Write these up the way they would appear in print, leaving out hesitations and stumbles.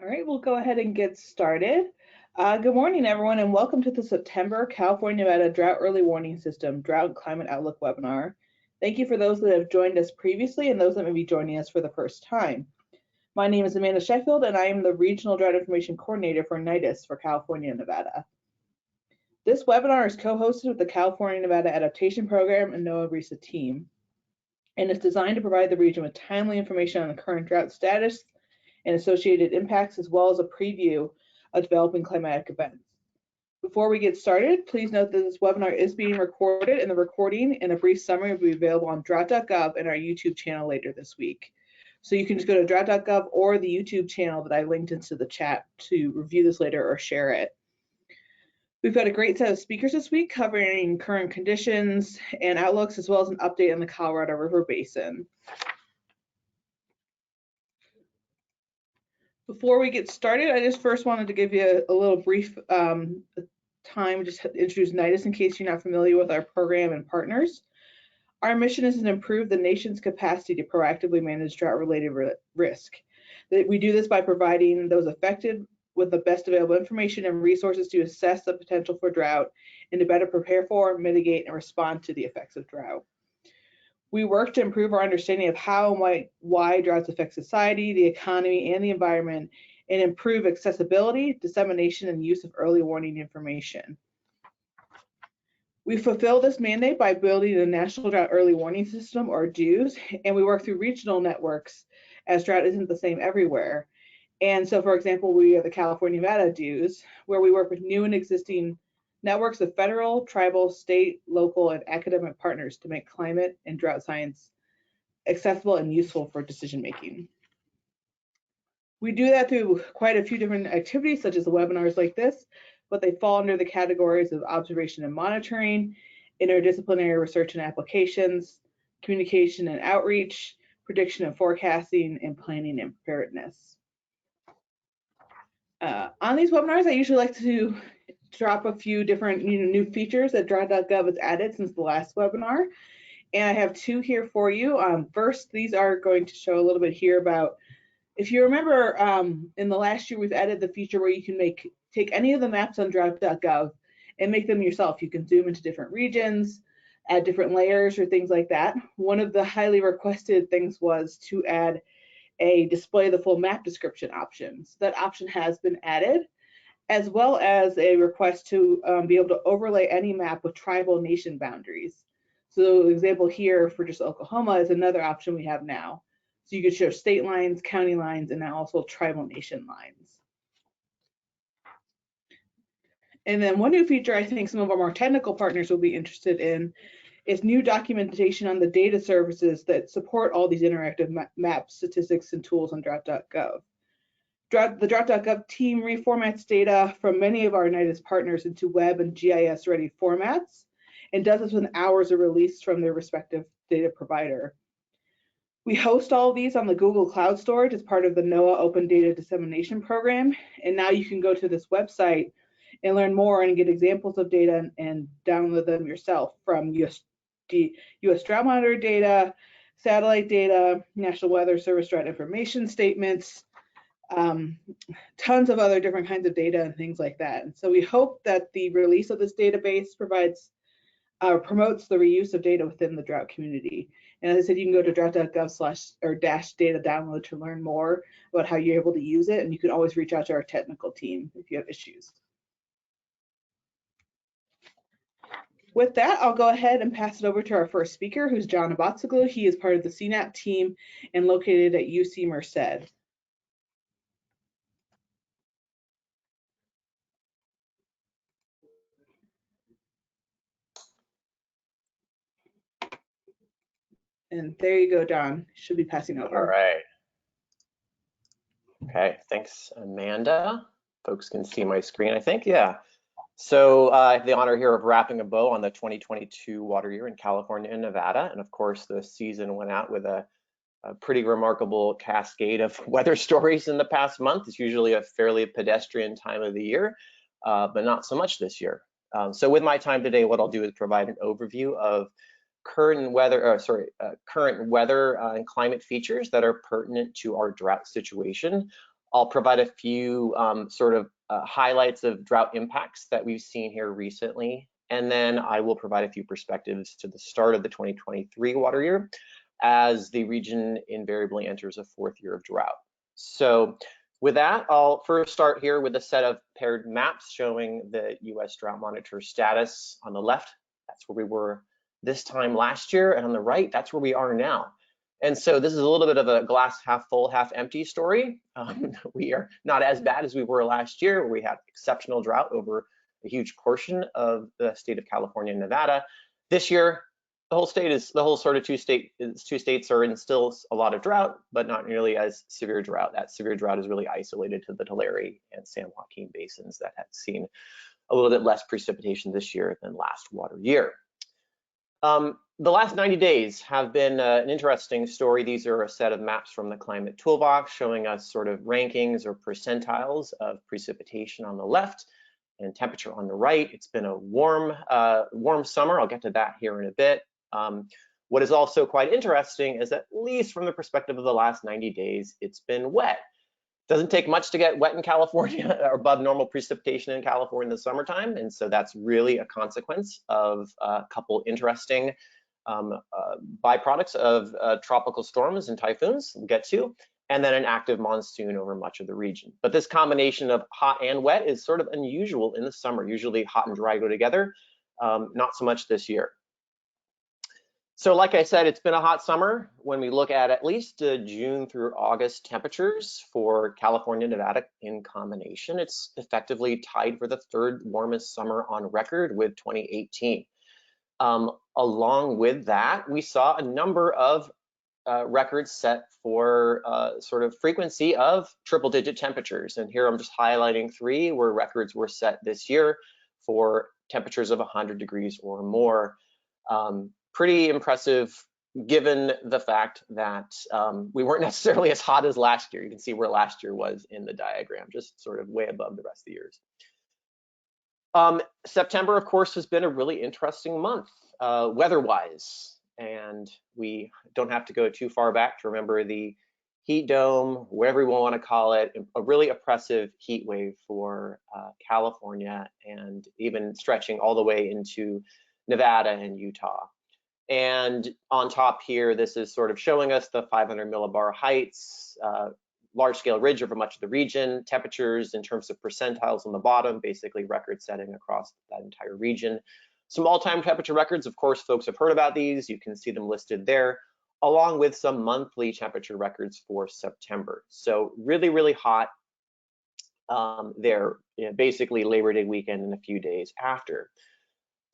All right, we'll go ahead and get started. Good morning, everyone, and welcome to the September California Nevada Drought Early Warning System Drought Climate Outlook Webinar. Thank you for those that have joined us previously and those that may be joining us for the first time. My name is Amanda Sheffield, and I am the Regional Drought Information Coordinator for NIDIS for California and Nevada. This webinar is co-hosted with the California Nevada Adaptation Program and NOAA RESA team, and it's designed to provide the region with timely information on the current drought status and associated impacts, as well as a preview of developing climatic events. Before we get started, please note that this webinar is being recorded, and the recording and a brief summary will be available on drought.gov and our YouTube channel later this week. So you can just go to drought.gov or the YouTube channel that I linked into the chat to review this later or share it. We've got a great set of speakers this week covering current conditions and outlooks, as well as an update on the Colorado River Basin. Before we get started, I just first wanted to give you a little brief time just to introduce NIDIS in case you're not familiar with our program and partners. Our mission is to improve the nation's capacity to proactively manage drought-related risk. We do this by providing those affected with the best available information and resources to assess the potential for drought and to better prepare for, mitigate, and respond to the effects of drought. We work to improve our understanding of how and why droughts affect society, the economy, and the environment, and improve accessibility, dissemination, and use of early warning information. We fulfill this mandate by building a National Drought Early Warning System, or DEWS, and we work through regional networks as drought isn't the same everywhere. And so, for example, we are the California Nevada DEWS, where we work with new and existing networks of federal, tribal, state, local, and academic partners to make climate and drought science accessible and useful for decision making. We do that through quite a few different activities, such as the webinars like this, but they fall under the categories of observation and monitoring, interdisciplinary research and applications, communication and outreach, prediction and forecasting, and planning and preparedness. On these webinars, I usually like to drop a few different new features that drought.gov has added since the last webinar. And I have two here for you. First, these are going to show a little bit here about, if you remember, in the last year, we've added the feature where you can take any of the maps on drought.gov and make them yourself. You can zoom into different regions, add different layers or things like that. One of the highly requested things was to add a display the full map description option. So that option has been added, as well as a request to be able to overlay any map with tribal nation boundaries. So the example here for just Oklahoma is another option we have now. So you could show state lines, county lines, and now also tribal nation lines. And then one new feature I think some of our more technical partners will be interested in is new documentation on the data services that support all these interactive maps, statistics, and tools on drought.gov. The Drought.gov team reformats data from many of our NIDIS partners into web and GIS-ready formats, and does this with hours of release from their respective data provider. We host all of these on the Google Cloud Storage as part of the NOAA Open Data Dissemination Program, and now you can go to this website and learn more and get examples of data and download them yourself from US Drought Monitor data, satellite data, National Weather Service drought information statements, tons of other different kinds of data and things like that. And so we hope that the release of this database promotes the reuse of data within the drought community. And as I said, you can go to drought.gov/data download to learn more about how you're able to use it. And you can always reach out to our technical team if you have issues. With that, I'll go ahead and pass it over to our first speaker, who's John Abotsoglu. He is part of the CNAP team and located at UC Merced. And there you go, John. Should be passing over. All right. Okay, thanks, Amanda. Folks can see my screen, I think, yeah. So I have the honor here of wrapping a bow on the 2022 water year in California and Nevada. And of course, the season went out with a pretty remarkable cascade of weather stories in the past month. It's usually a fairly pedestrian time of the year, but not so much this year. So with my time today, what I'll do is provide an overview of current weather and climate features that are pertinent to our drought situation. I'll provide a few highlights of drought impacts that we've seen here recently, and then I will provide a few perspectives to the start of the 2023 water year as the region invariably enters a fourth year of drought. So with that, I'll first start here with a set of paired maps showing the US Drought Monitor status. On the left, that's where we were this time last year, and on the right, that's where we are now. And so this is a little bit of a glass half full, half empty story. We are not as bad as we were last year, where we had exceptional drought over a huge portion of the state of California and Nevada. This year, the whole two states are in still a lot of drought, but not nearly as severe drought. That severe drought is really isolated to the Tulare and San Joaquin basins that had seen a little bit less precipitation this year than last water year. The last 90 days have been an interesting story. These are a set of maps from the Climate Toolbox showing us sort of rankings or percentiles of precipitation on the left and temperature on the right. It's been a warm summer. I'll get to that here in a bit. What is also quite interesting is that, at least from the perspective of the last 90 days, it's been wet. Doesn't take much to get wet in California or above normal precipitation in California in the summertime. And so that's really a consequence of a couple interesting byproducts of tropical storms and typhoons we'll get to, and then an active monsoon over much of the region. But this combination of hot and wet is sort of unusual in the summer. Usually hot and dry go together, not so much this year. So like I said, it's been a hot summer. When we look at least June through August temperatures for California and Nevada in combination, it's effectively tied for the third warmest summer on record with 2018. Along with that, we saw a number of records set for sort of frequency of triple-digit temperatures. And here I'm just highlighting three where records were set this year for temperatures of 100 degrees or more. Pretty impressive given the fact that we weren't necessarily as hot as last year. You can see where last year was in the diagram, just sort of way above the rest of the years. September, of course, has been a really interesting month weather-wise, and we don't have to go too far back to remember the heat dome, whatever we want to call it, a really oppressive heat wave for California and even stretching all the way into Nevada and Utah. And on top here, this is sort of showing us the 500 millibar heights, large-scale ridge over much of the region, temperatures in terms of percentiles on the bottom, basically record-setting across that entire region. Some all-time temperature records, of course, folks have heard about these. You can see them listed there, along with some monthly temperature records for September. So really, really hot there, basically Labor Day weekend and a few days after.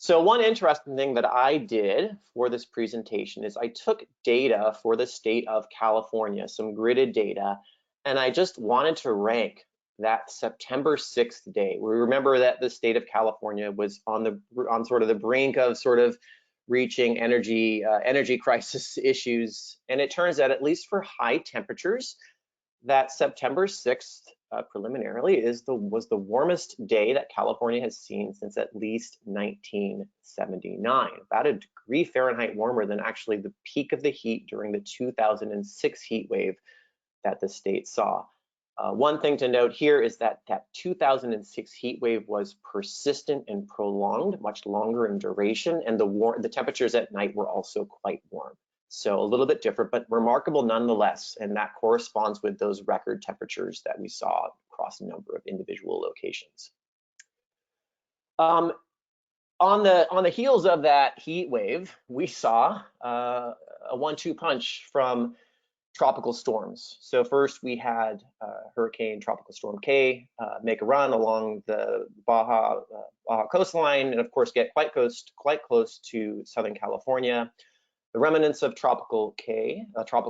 So one interesting thing that I did for this presentation is I took data for the state of California, some gridded data, and I just wanted to rank that September 6th day. We remember that the state of California was on sort of the brink of sort of reaching energy crisis issues, and it turns out, at least for high temperatures, that September 6th preliminarily was the warmest day that California has seen since at least 1979, about a degree Fahrenheit warmer than actually the peak of the heat during the 2006 heat wave that the state saw. One thing to note here is that that 2006 heat wave was persistent and prolonged, much longer in duration, and the temperatures at night were also quite warm. So a little bit different, but remarkable nonetheless, and that corresponds with those record temperatures that we saw across a number of individual locations. On the heels of that heat wave, we saw a 1-2 punch from tropical storms. So first we had Hurricane Tropical Storm K make a run along the Baja coastline, and of course get quite close to Southern California. The remnants of Tropical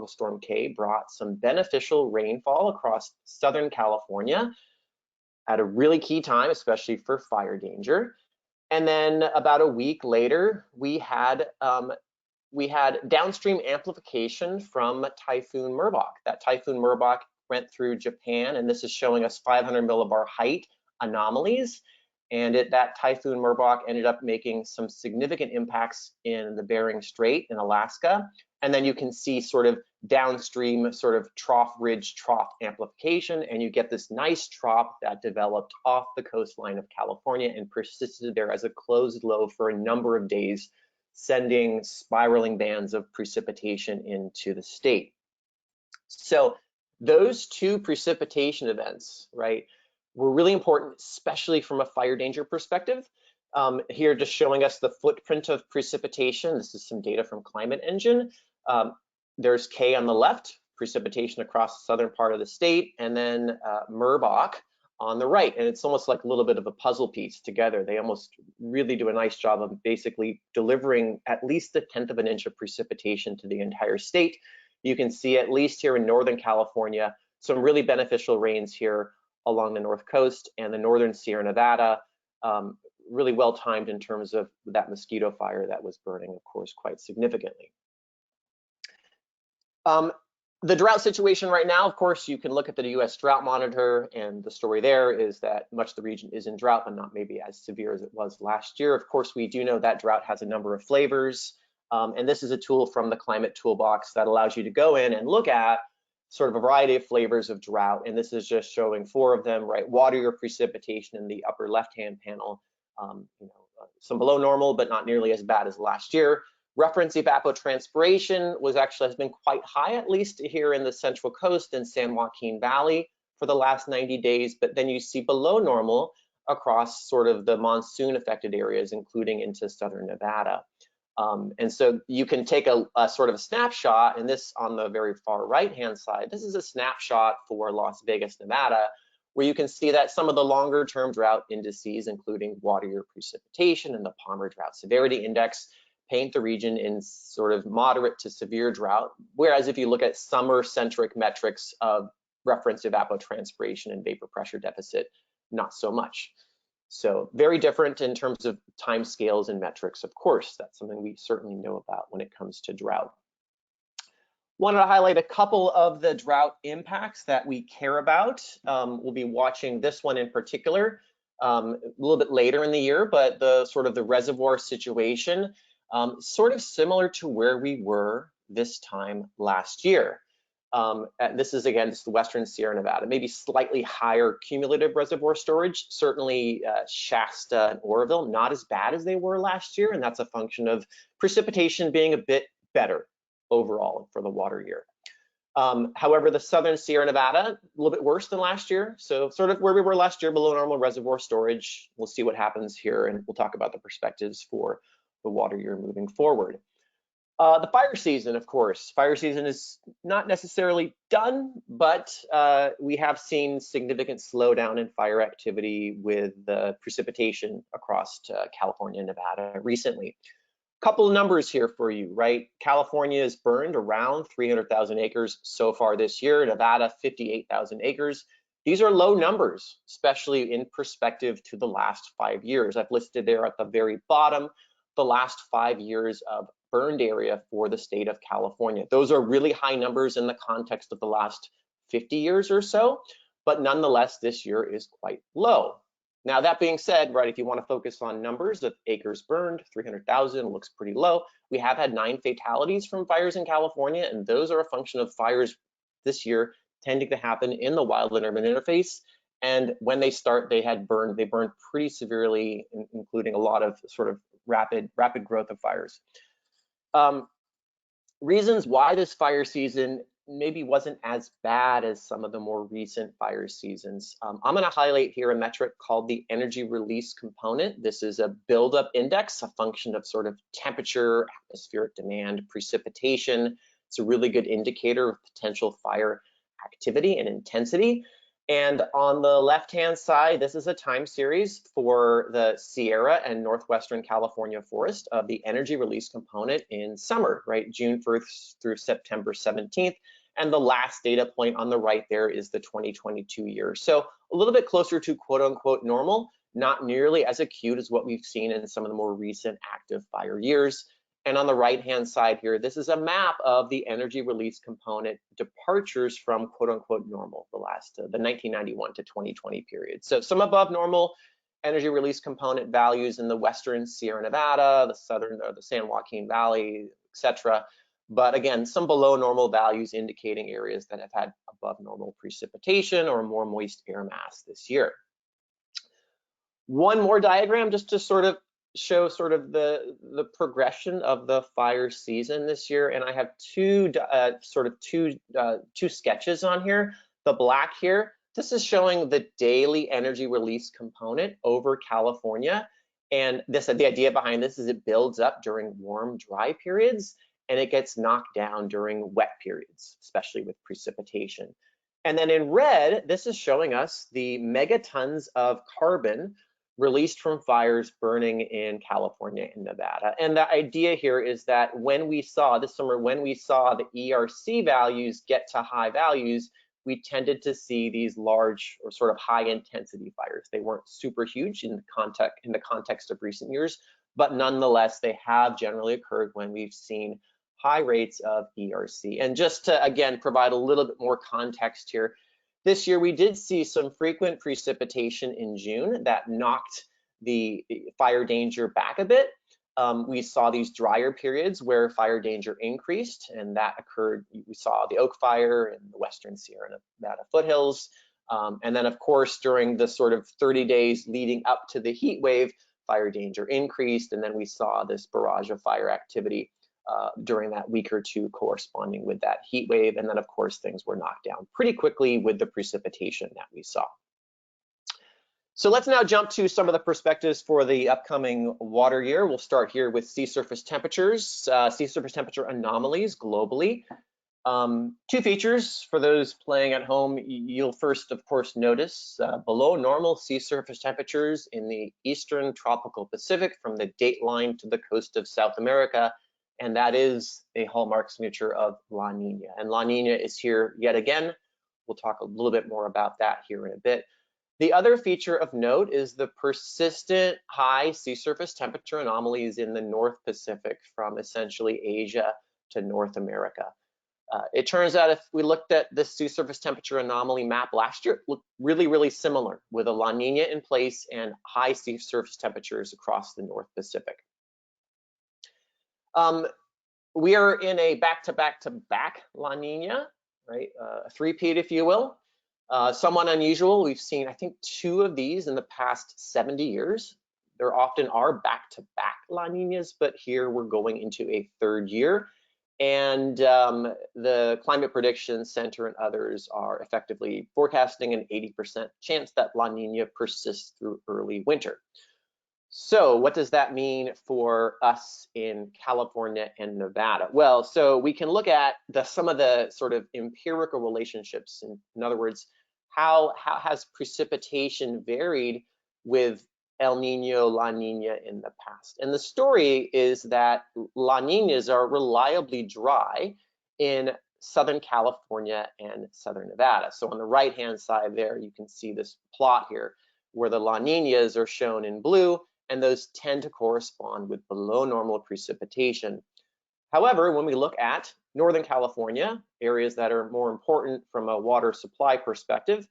Storm K brought some beneficial rainfall across Southern California at a really key time, especially for fire danger. And then about a week later, we had downstream amplification from Typhoon Merbok. That Typhoon Merbok went through Japan, and this is showing us 500 millibar height anomalies. And that Typhoon Merbok ended up making some significant impacts in the Bering Strait in Alaska. And then you can see sort of downstream sort of trough ridge trough amplification, and you get this nice trough that developed off the coastline of California and persisted there as a closed low for a number of days, sending spiraling bands of precipitation into the state. So those two precipitation events, right, were really important, especially from a fire danger perspective. Here, just showing us the footprint of precipitation. This is some data from Climate Engine. There's K on the left, precipitation across the southern part of the state, and then Merbok on the right. And it's almost like a little bit of a puzzle piece together. They almost really do a nice job of basically delivering at least 1/10 of an inch of precipitation to the entire state. You can see, at least here in Northern California, some really beneficial rains here along the North Coast and the Northern Sierra Nevada, really well timed in terms of that mosquito fire that was burning, of course, quite significantly. The drought situation right now, of course, you can look at the US Drought Monitor, and the story there is that much of the region is in drought, but not maybe as severe as it was last year. Of course, we do know that drought has a number of flavors, and this is a tool from the Climate Toolbox that allows you to go in and look at sort of a variety of flavors of drought, and this is just showing 4 of them, right? Water precipitation in the upper left-hand panel, some below normal, but not nearly as bad as last year. Reference evapotranspiration has been quite high, at least here in the Central Coast and San Joaquin Valley for the last 90 days, but then you see below normal across sort of the monsoon affected areas, including into Southern Nevada. And so you can take a sort of a snapshot, and this on the very far right-hand side, this is a snapshot for Las Vegas, Nevada, where you can see that some of the longer term drought indices, including water year precipitation and the Palmer Drought Severity Index, paint the region in sort of moderate to severe drought. Whereas if you look at summer-centric metrics of reference evapotranspiration and vapor pressure deficit, not so much. So very different in terms of time scales and metrics, of course. That's something we certainly know about when it comes to drought. Wanted to highlight a couple of the drought impacts that we care about. We'll be watching this one in particular a little bit later in the year, but the sort of the reservoir situation, sort of similar to where we were this time last year. This is, again, just the Western Sierra Nevada, maybe slightly higher cumulative reservoir storage. Certainly Shasta and Oroville, not as bad as they were last year, and that's a function of precipitation being a bit better overall for the water year. However, the Southern Sierra Nevada, a little bit worse than last year. So sort of where we were last year, below normal reservoir storage. We'll see what happens here, and we'll talk about the perspectives for the water year moving forward. The fire season, of course. Fire season is not necessarily done, but we have seen significant slowdown in fire activity with the precipitation across California and Nevada recently. Couple of numbers here for you, right? California has burned around 300,000 acres so far this year, Nevada 58,000 acres. These are low numbers, especially in perspective to the last 5 years. I've listed there at the very bottom the last 5 years of burned area for the state of California. Those are really high numbers in the context of the last 50 years or so, but nonetheless, this year is quite low. Now, that being said, right, if you want to focus on numbers of acres burned, 300,000 looks pretty low. We have had 9 fatalities from fires in California, and those are a function of fires this year tending to happen in the wildland urban interface. And when they start, they burned pretty severely, including a lot of sort of rapid growth of fires. Reasons why this fire season maybe wasn't as bad as some of the more recent fire seasons. I'm going to highlight here a metric called the energy release component. This is a buildup index, a function of sort of temperature, atmospheric demand, precipitation. It's a really good indicator of potential fire activity and intensity. And on the left-hand side, this is a time series for the Sierra and Northwestern California forest of the energy release component in summer, right? June 1st through September 17th. And the last data point on the right there is the 2022 year. So a little bit closer to quote unquote normal, not nearly as acute as what we've seen in some of the more recent active fire years. And on the right-hand side here, this is a map of the energy release component departures from quote unquote normal, the 1991 to 2020 period. So some above normal, energy release component values in the western Sierra Nevada, the southern or the San Joaquin Valley, etc. But again, some below normal values indicating areas that have had above normal precipitation or more moist air mass this year. One more diagram just to sort of show sort of the progression of the fire season this year, and I have two sketches on here. The black here, this is showing the daily energy release component over California, and the idea behind this is it builds up during warm, dry periods, and it gets knocked down during wet periods, especially with precipitation. And then in red, this is showing us the megatons of carbon released from fires burning in California and Nevada. And the idea here is that when we saw this summer, when we saw the ERC values get to high values, we tended to see these large or sort of high intensity fires. They weren't super huge in the context of recent years, but nonetheless, they have generally occurred when we've seen high rates of ERC. And just to, again, provide a little bit more context here, this year we did see some frequent precipitation in June that knocked the fire danger back a bit. We saw these drier periods where fire danger increased, and that occurred. We saw the Oak Fire in the western Sierra Nevada foothills. And then, of course, during the sort of 30 days leading up to the heat wave, fire danger increased, and then we saw this barrage of fire activity during that week or two corresponding with that heat wave. And then, of course, things were knocked down pretty quickly with the precipitation that we saw. So let's now jump to some of the perspectives for the upcoming water year. We'll start here with sea surface temperatures, sea surface temperature anomalies globally. Two features for those playing at home. You'll first, of course, notice below normal sea surface temperatures in the eastern tropical Pacific from the date line to the coast of South America. And that is a hallmark signature of La Niña. And La Niña is here yet again. We'll talk a little bit more about that here in a bit. The other feature of note is the persistent high sea surface temperature anomalies in the North Pacific from essentially Asia to North America. It turns out if we looked at the sea surface temperature anomaly map last year, it looked really, really similar with a La Niña in place and high sea surface temperatures across the North Pacific. We are in a back-to-back-to-back La Niña, right? A three-peat, if you will. Somewhat unusual. We've seen, I think, 2 of these in the past 70 years. There often are back-to-back La Niñas, but here we're going into a 3rd year. And the Climate Prediction Center and others are effectively forecasting an 80% chance that La Niña persists through early winter. So what does that mean for us in California and Nevada? Well, so we can look at some of the sort of empirical relationships. In other words, how has precipitation varied with El Niño, La Niña in the past? And the story is that La Niñas are reliably dry in Southern California and Southern Nevada. So on the right-hand side there, you can see this plot here where the La Niñas are shown in blue, and those tend to correspond with below normal precipitation. However, when we look at Northern California, areas that are more important from a water supply perspective,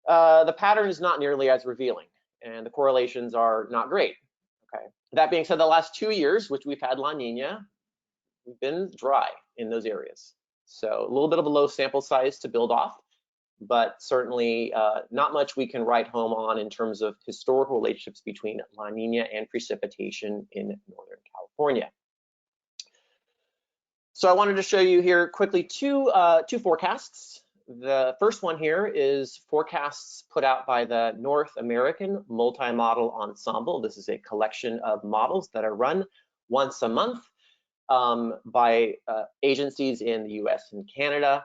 the pattern is not nearly as revealing, and the correlations are not great. Okay. That being said, the last 2 years, which we've had La Niña, we've been dry in those areas. So a little bit of a low sample size to build off, but certainly not much we can write home on in terms of historical relationships between La Niña and precipitation in Northern California. So I wanted to show you here quickly two forecasts. The first one here is forecasts put out by the North American Multi-Model Ensemble. This is a collection of models that are run once a month by agencies in the US and Canada.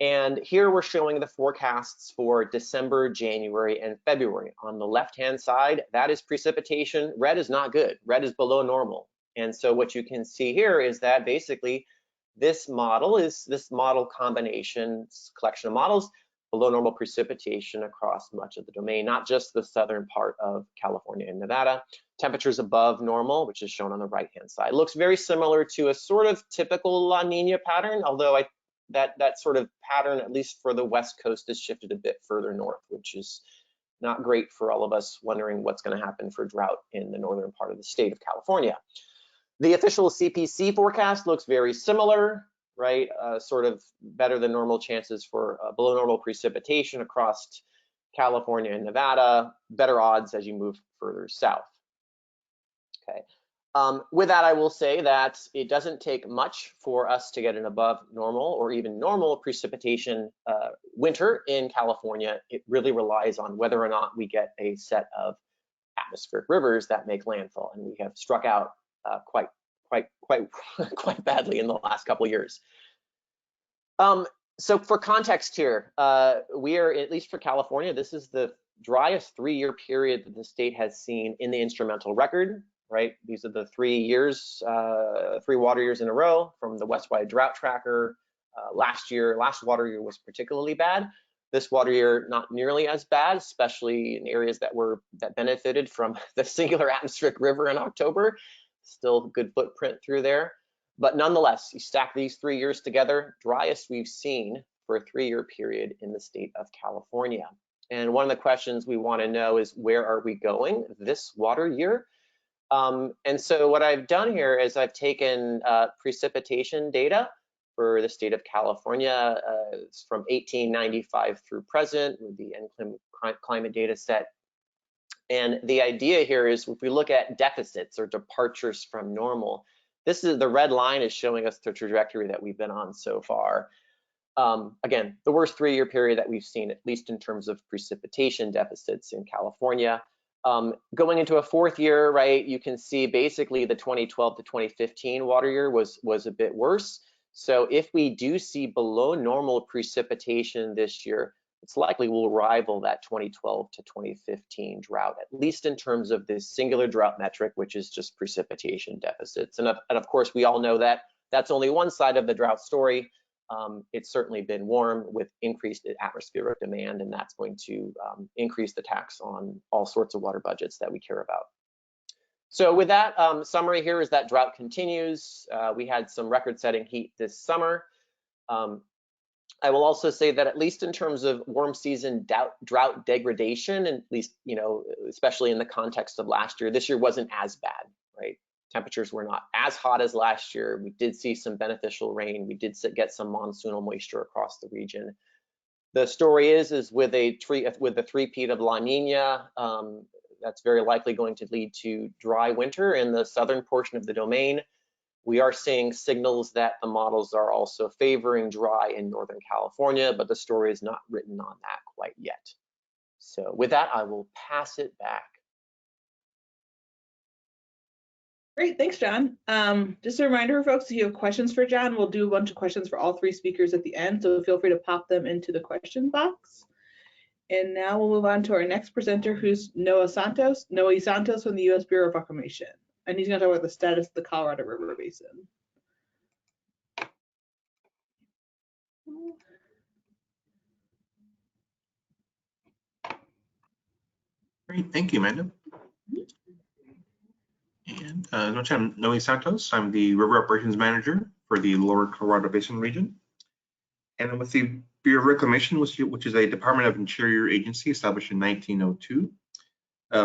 And here we're showing the forecasts for December, January, and February. On the left-hand side, that is precipitation. Red is not good. Red is below normal. And so what you can see here is that basically this model combination, collection of models, below normal precipitation across much of the domain, not just the southern part of California and Nevada. Temperatures above normal, which is shown on the right-hand side. Looks very similar to a sort of typical La Niña pattern, although that sort of pattern, at least for the West Coast, has shifted a bit further north, which is not great for all of us wondering what's going to happen for drought in the northern part of the state of California. The official CPC forecast looks very similar, right? Sort of better than normal chances for below normal precipitation across California and Nevada, better odds as you move further south. Okay. With that, I will say that it doesn't take much for us to get an above normal or even normal precipitation winter in California. It really relies on whether or not we get a set of atmospheric rivers that make landfall, and we have struck out quite badly in the last couple of years. So for context here, we are, at least for California, this is the driest 3-year period that the state has seen in the instrumental record, right? These are the 3 years, 3 water years in a row from the Westwide Drought Tracker. Last water year was particularly bad. This water year, not nearly as bad, especially in areas that benefited from the singular atmospheric river in October. Still good footprint through there. But nonetheless, you stack these 3 years together, driest we've seen for a 3-year period in the state of California. And one of the questions we want to know is, where are we going this water year? And so what I've done here is I've taken precipitation data for the state of California from 1895 through present with the climate data set. And the idea here is, if we look at deficits or departures from normal, this is the red line is showing us the trajectory that we've been on so far. Again, the worst 3-year period that we've seen, at least in terms of precipitation deficits in California. Going into a 4th year, right, you can see basically the 2012 to 2015 water year was a bit worse. So if we do see below normal precipitation this year, it's likely will rival that 2012 to 2015 drought, at least in terms of this singular drought metric, which is just precipitation deficits. And of course, we all know that that's only one side of the drought story. It's certainly been warm with increased atmospheric demand, and that's going to increase the tax on all sorts of water budgets that we care about. So with that, summary here is that drought continues. We had some record-setting heat this summer. I will also say that at least in terms of warm season drought degradation, and at least, you know, especially in the context of last year, this year wasn't as bad, right? Temperatures were not as hot as last year. We did see some beneficial rain. We did get some monsoonal moisture across the region. The story is with the three-peat of La Niña, that's very likely going to lead to dry winter in the southern portion of the domain. We are seeing signals that the models are also favoring dry in Northern California, but the story is not written on that quite yet. So with that, I will pass it back. Great, thanks, John. Just a reminder, folks, if you have questions for John, we'll do a bunch of questions for all 3 speakers at the end, so feel free to pop them into the question box. And now we'll move on to our next presenter, who's Noe Santos from the U.S. Bureau of Reclamation. And he's going to talk about the status of the Colorado River Basin. Great, thank you, Amanda. And I'm Noe Santos. I'm the River Operations Manager for the Lower Colorado Basin region. And I'm with the Bureau of Reclamation, which is a Department of Interior agency established in 1902.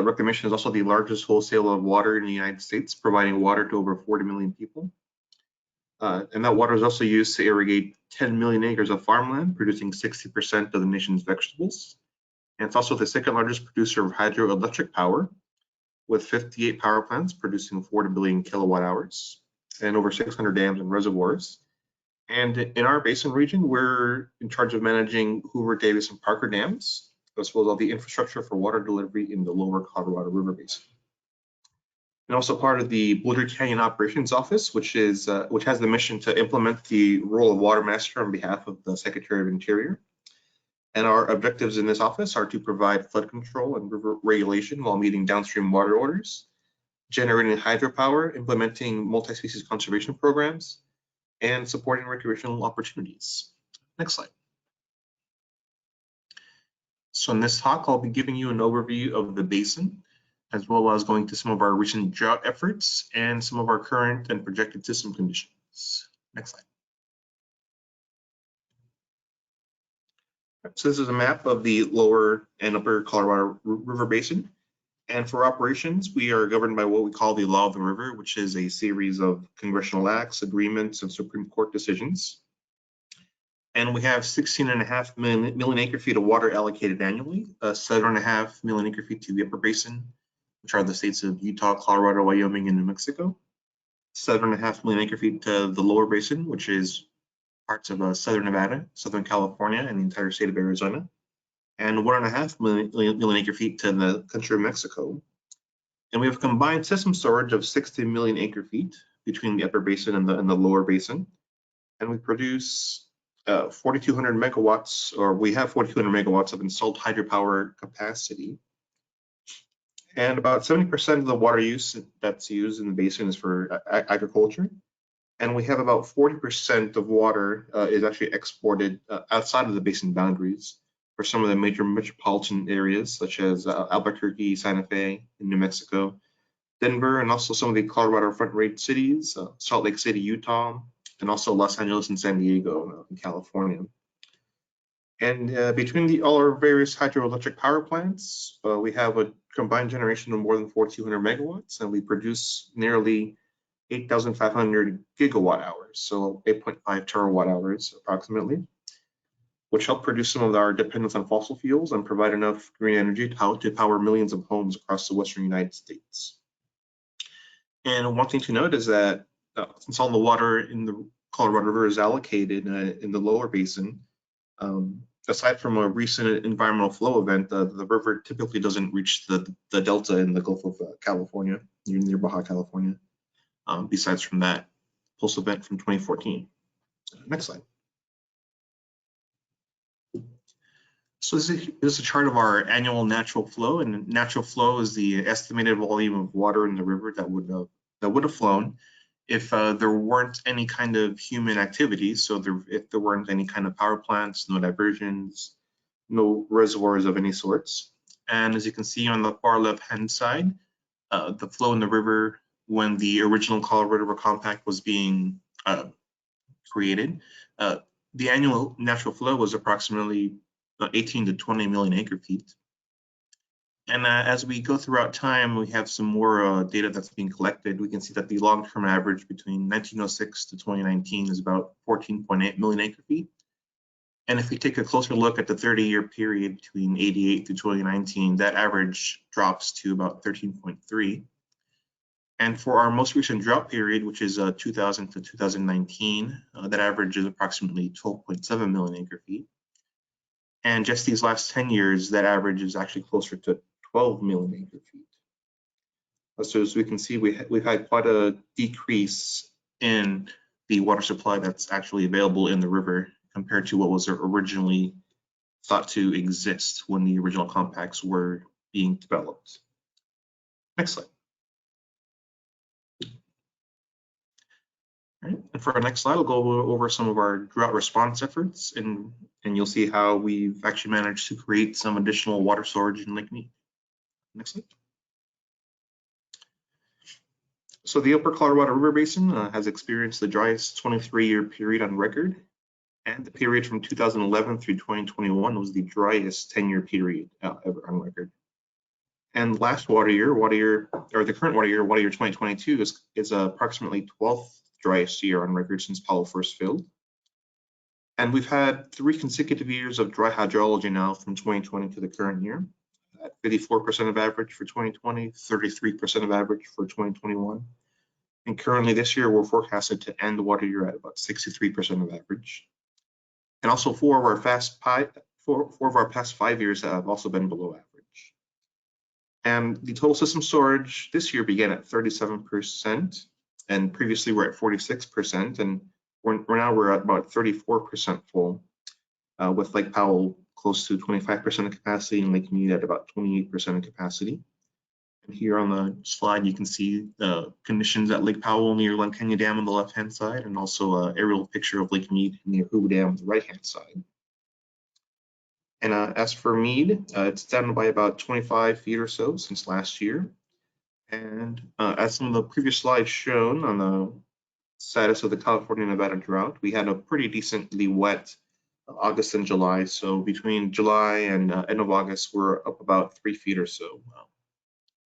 Reclamation is also the largest wholesaler of water in the United States, providing water to over 40 million people. And that water is also used to irrigate 10 million acres of farmland, producing 60% of the nation's vegetables. And it's also the 2nd largest producer of hydroelectric power, with 58 power plants producing 40 billion kilowatt hours and over 600 dams and reservoirs. And in our basin region, we're in charge of managing Hoover, Davis, and Parker dams, as well as all the infrastructure for water delivery in the lower Colorado River Basin. And also part of the Boulder Canyon Operations Office, which has the mission to implement the role of Water Master on behalf of the Secretary of Interior. And our objectives in this office are to provide flood control and river regulation while meeting downstream water orders, generating hydropower, implementing multi-species conservation programs, and supporting recreational opportunities. Next slide. So in this talk, I'll be giving you an overview of the basin, as well as going to some of our recent drought efforts and some of our current and projected system conditions. Next slide. So this is a map of the lower and upper Colorado River Basin. And for operations, we are governed by what we call the Law of the River, which is a series of congressional acts, agreements, and Supreme Court decisions. And we have 16.5 million acre feet of water allocated annually, 7.5 million acre feet to the upper basin, which are the states of Utah, Colorado, Wyoming, and New Mexico. 7.5 million acre feet to the lower basin, which is parts of southern Nevada, southern California, and the entire state of Arizona. And 1.5 million acre feet to the country of Mexico. And we have a combined system storage of 60 million acre feet between the upper basin and the lower basin. And we produce 4,200 megawatts, or we have 4,200 megawatts of installed hydropower capacity. And about 70% of the water use that's used in the basin is for agriculture. And we have about 40% of water is actually exported outside of the basin boundaries for some of the major metropolitan areas, such as Albuquerque, Santa Fe in New Mexico, Denver, and also some of the Colorado Front Range cities, Salt Lake City, Utah, and also Los Angeles and San Diego in California. And between all our various hydroelectric power plants, we have a combined generation of more than 4,200 megawatts, and we produce nearly 8,500 gigawatt hours, so 8.5 terawatt hours approximately, which help produce some of our dependence on fossil fuels and provide enough green energy to power millions of homes across the western United States. And one thing to note is that since all the water in the Colorado River is allocated in the lower basin, aside from a recent environmental flow event, the river typically doesn't reach the delta in the Gulf of California, near Baja California, besides from that pulse event from 2014. Next slide. So this is a chart of our annual natural flow, and natural flow is the estimated volume of water in the river that would have flown if there weren't any kind of human activity. So if there weren't any kind of power plants, no diversions, no reservoirs of any sorts. And as you can see on the far left-hand side, the flow in the river when the original Colorado River Compact was being created, the annual natural flow was approximately 18 to 20 million acre feet. And as we go throughout time, we have some more data that's being collected. We can see that the long-term average between 1906 to 2019 is about 14.8 million acre feet. And if we take a closer look at the 30-year period between 88 to 2019, that average drops to about 13.3. And for our most recent drought period, which is 2000 to 2019, that average is approximately 12.7 million acre feet. And just these last 10 years, that average is actually closer to 12 million acre feet. So as we can see, we've had quite a decrease in the water supply that's actually available in the river compared to what was originally thought to exist when the original compacts were being developed. Next slide. All right. And for our next slide, I'll go over some of our drought response efforts, and you'll see how we've actually managed to create some additional water storage in Lake Mead. Next slide. So the upper Colorado River Basin has experienced the driest 23-year period on record, and the period from 2011 through 2021 was the driest 10-year period ever on record. And last water year, the current water year 2022 is approximately 12th driest year on record since Powell first filled. And we've had 3 consecutive years of dry hydrology now from 2020 to the current year, at 54% of average for 2020, 33% of average for 2021. And currently this year, we're forecasted to end the water year at about 63% of average. And also 4 of our past 5 years have also been below average. And the total system storage this year began at 37%, and previously we're at 46%, and we're at about 34% full, with Lake Powell close to 25% of capacity and Lake Mead at about 28% of capacity. And here on the slide, you can see the conditions at Lake Powell near Glen Canyon Dam on the left-hand side, and also an aerial picture of Lake Mead near Hoover Dam on the right-hand side. And as for Mead, it's down by about 25 feet or so since last year. And as some of the previous slides shown on the status of the California-Nevada drought, we had a pretty decently wet August and July. So between July and end of August, we're up about 3 feet or so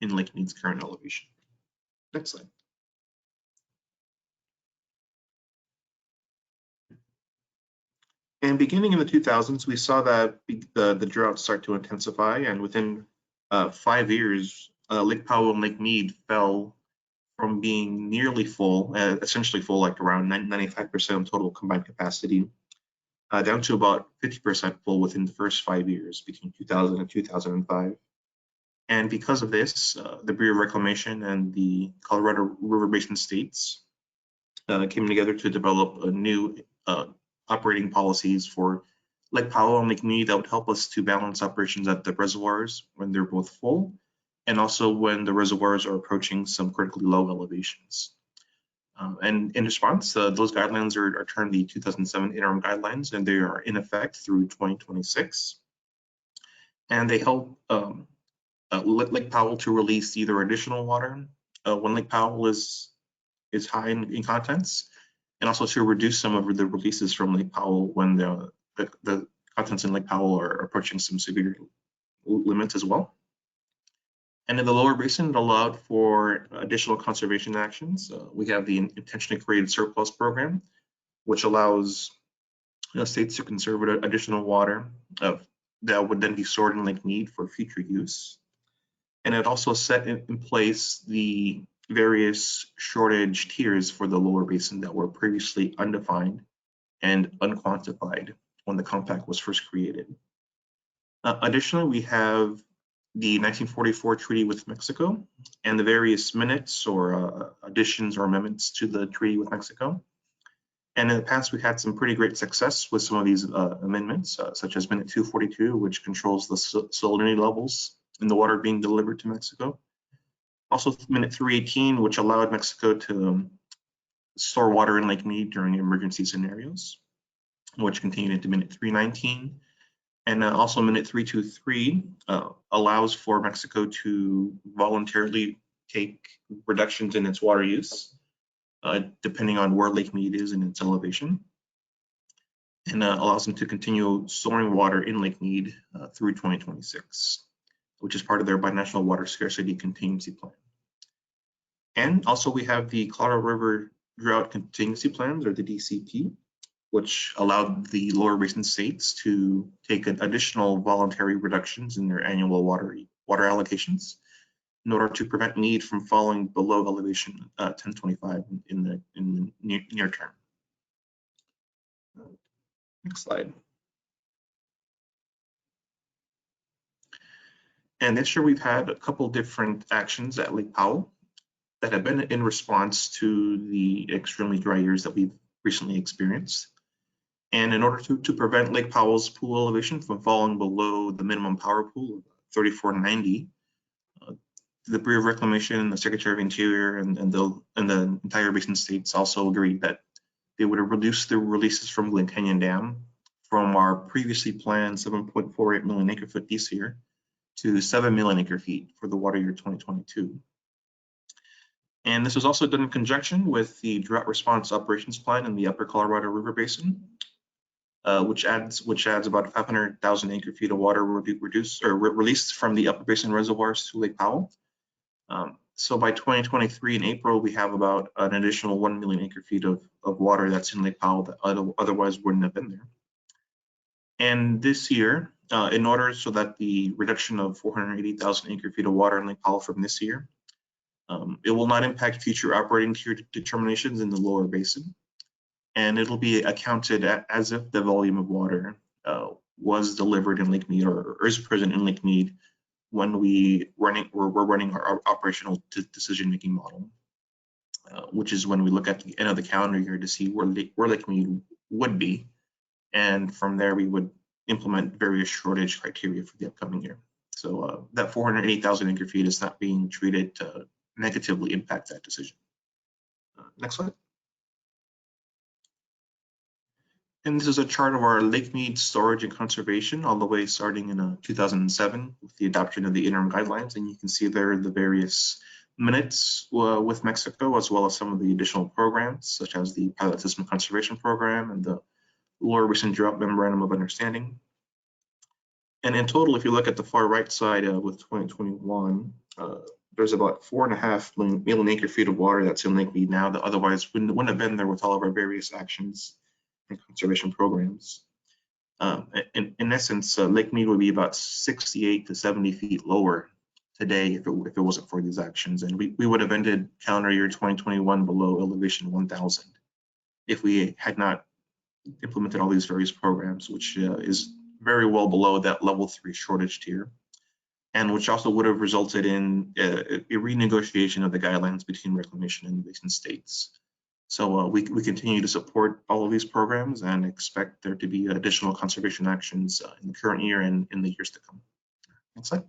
in Lake Mead's current elevation. Next slide. And beginning in the 2000s, we saw that the drought start to intensify, and within 5 years, Lake Powell and Lake Mead fell from being nearly full, essentially full, like around 95% of total combined capacity, down to about 50% full within the first 5 years, between 2000 and 2005. And because of this, the Bureau of Reclamation and the Colorado River Basin states came together to develop a new operating policies for Lake Powell and Lake Mead that would help us to balance operations at the reservoirs when they're both full, and also when the reservoirs are approaching some critically low elevations. And in response, those guidelines are termed the 2007 interim guidelines, and they are in effect through 2026. And they help Lake Powell to release either additional water when Lake Powell is high in contents, and also to reduce some of the releases from Lake Powell when the contents in Lake Powell are approaching some severe limits as well. And in the lower basin, it allowed for additional conservation actions. We have the intentionally created surplus program, which allows states to conserve additional water that would then be stored in Lake Mead for future use. And it also set in place the various shortage tiers for the lower basin that were previously undefined and unquantified when the compact was first created. Additionally, we have the 1944 treaty with Mexico and the various minutes or additions or amendments to the treaty with Mexico. And in the past, we had some pretty great success with some of these amendments, such as Minute 242, which controls the salinity levels in the water being delivered to Mexico. Also, Minute 318, which allowed Mexico to store water in Lake Mead during emergency scenarios, which continued into Minute 319. And also Minute 323 allows for Mexico to voluntarily take reductions in its water use, depending on where Lake Mead is in its elevation, and allows them to continue storing water in Lake Mead through 2026, which is part of their binational water scarcity contingency plan. And also we have the Colorado River Drought Contingency Plans, or the DCP, which allowed the lower basin states to take additional voluntary reductions in their annual water allocations in order to prevent Mead from falling below elevation 1025 in the near term. Next slide. And this year we've had a couple different actions at Lake Powell that have been in response to the extremely dry years that we've recently experienced. And in order to prevent Lake Powell's pool elevation from falling below the minimum power pool of 3490, the Bureau of Reclamation, the Secretary of Interior, and the entire basin states also agreed that they would reduce the releases from Glen Canyon Dam from our previously planned 7.48 million acre foot this year to 7 million acre feet for the water year 2022. And this was also done in conjunction with the Drought Response Operations Plan in the Upper Colorado River Basin, which adds about 500,000 acre feet of water released from the Upper Basin reservoirs to Lake Powell. So by 2023 in April, we have about an additional 1 million acre feet of water that's in Lake Powell that otherwise wouldn't have been there. And this year, in order so that the reduction of 480,000 acre feet of water in Lake Powell from this year, it will not impact future operating tier determinations in the lower basin. And it'll be accounted as if the volume of water was delivered in Lake Mead or is present in Lake Mead when we're running our operational decision-making model, which is when we look at the end of the calendar year to see where Lake Mead would be. And from there, we would implement various shortage criteria for the upcoming year. So that 480,000 acre feet is not being treated to negatively impact that decision. Next slide. And this is a chart of our Lake Mead storage and conservation all the way starting in 2007 with the adoption of the interim guidelines. And you can see there the various minutes with Mexico, as well as some of the additional programs, such as the Pilot System Conservation Program and the Lower Basin Drought Memorandum of Understanding. And in total, if you look at the far right side with 2021, there's about 4.5 million acre feet of water that's in Lake Mead now that otherwise wouldn't have been there with all of our various actions and conservation programs. In essence, Lake Mead would be about 68 to 70 feet lower today if it wasn't for these actions. And we would have ended calendar year 2021 below elevation 1000 if we had not implemented all these various programs, which is very well below that level 3 shortage tier, and which also would have resulted in a renegotiation of the guidelines between Reclamation and the basin states. So we continue to support all of these programs and expect there to be additional conservation actions in the current year and in the years to come. Next slide.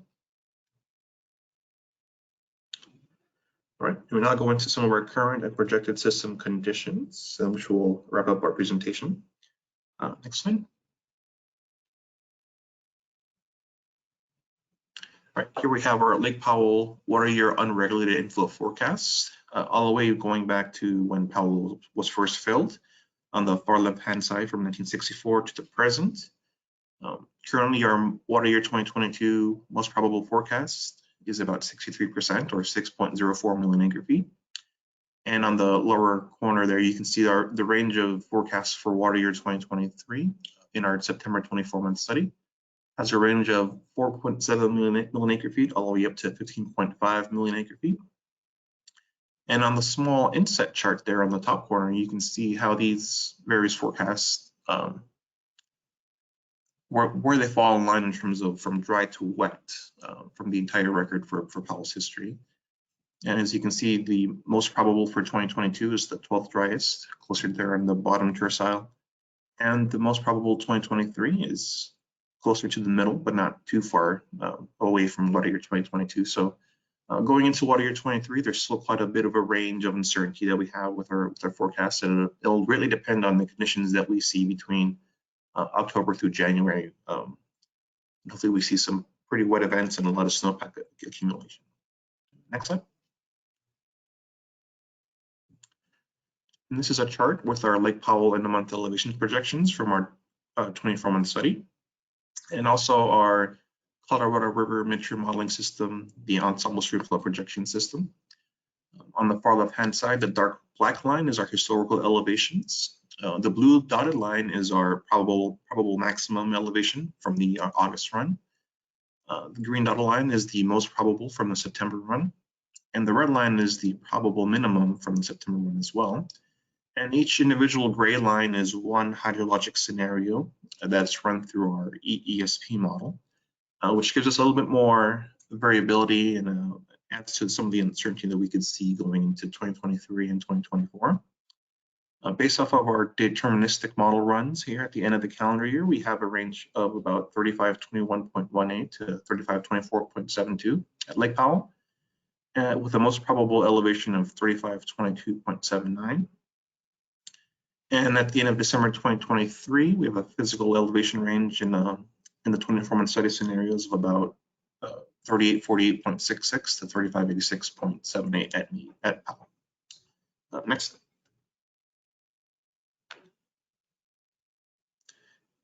All right, we'll now go into some of our current and projected system conditions, which will wrap up our presentation. Next slide. All right, here we have our Lake Powell water year unregulated inflow forecast, all the way going back to when Powell was first filled on the far left-hand side from 1964 to the present. Currently, our water year 2022 most probable forecast is about 63% or 6.04 million acre feet. And on the lower corner there, you can see the range of forecasts for water year 2023 in our September 24-month study. Has a range of 4.7 million acre feet all the way up to 15.5 million acre feet. And on the small inset chart there on the top corner, you can see how these various forecasts, where they fall in line in terms of from dry to wet from the entire record for Powell's history. And as you can see, the most probable for 2022 is the 12th driest, closer there in the bottom tercile. And the most probable 2023 is closer to the middle, but not too far away from water year 2022. So going into water year 23, there's still quite a bit of a range of uncertainty that we have with our forecast, and it'll really depend on the conditions that we see between October through January. Hopefully we see some pretty wet events and a lot of snowpack accumulation. Next slide. And this is a chart with our Lake Powell end of month elevation projections from our 24-month study, and also our Colorado River mid-year modeling system, the Ensemble stream flow projection system. On the far left-hand side, the dark black line is our historical elevations. The blue dotted line is our probable maximum elevation from the August run. The green dotted line is the most probable from the September run, and the red line is the probable minimum from the September run as well. And each individual gray line is one hydrologic scenario that's run through our ESP model, which gives us a little bit more variability and adds to some of the uncertainty that we could see going into 2023 and 2024. Based off of our deterministic model runs here at the end of the calendar year, we have a range of about 3521.18 to 3524.72 at Lake Powell, with the most probable elevation of 3522.79. And at the end of December 2023, we have a physical elevation range in the 24-month study scenarios of about 3848.66 to 3586.78 at Mead at Powell. Next.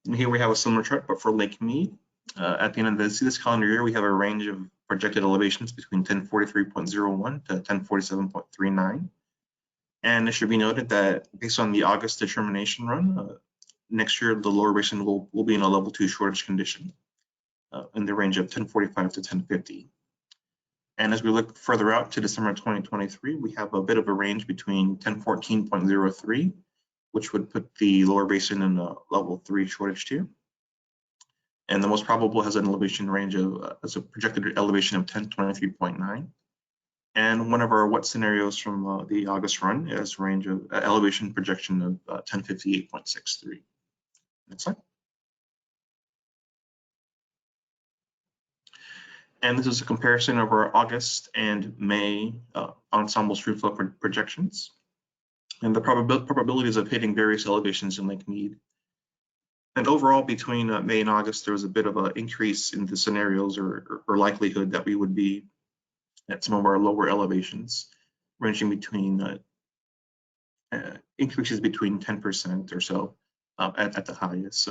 And here we have a similar chart, but for Lake Mead. At the end of this calendar year, we have a range of projected elevations between 1043.01 to 1047.39. And it should be noted that based on the August determination run, next year the lower basin will be in a level 2 shortage condition in the range of 1045 to 1050. And as we look further out to December 2023, we have a bit of a range between 1014.03, which would put the lower basin in a level 3 shortage tier. And the most probable has an elevation range of, as a projected elevation of 1023.9. And one of our wet scenarios from the August run is a range of elevation projection of 1058.63. Next slide. And this is a comparison of our August and May ensemble stream flow projections and the probabilities of hitting various elevations in Lake Mead. And overall, between May and August, there was a bit of an increase in the scenarios or likelihood that we would be at some of our lower elevations, ranging between increases between 10% or so at the highest.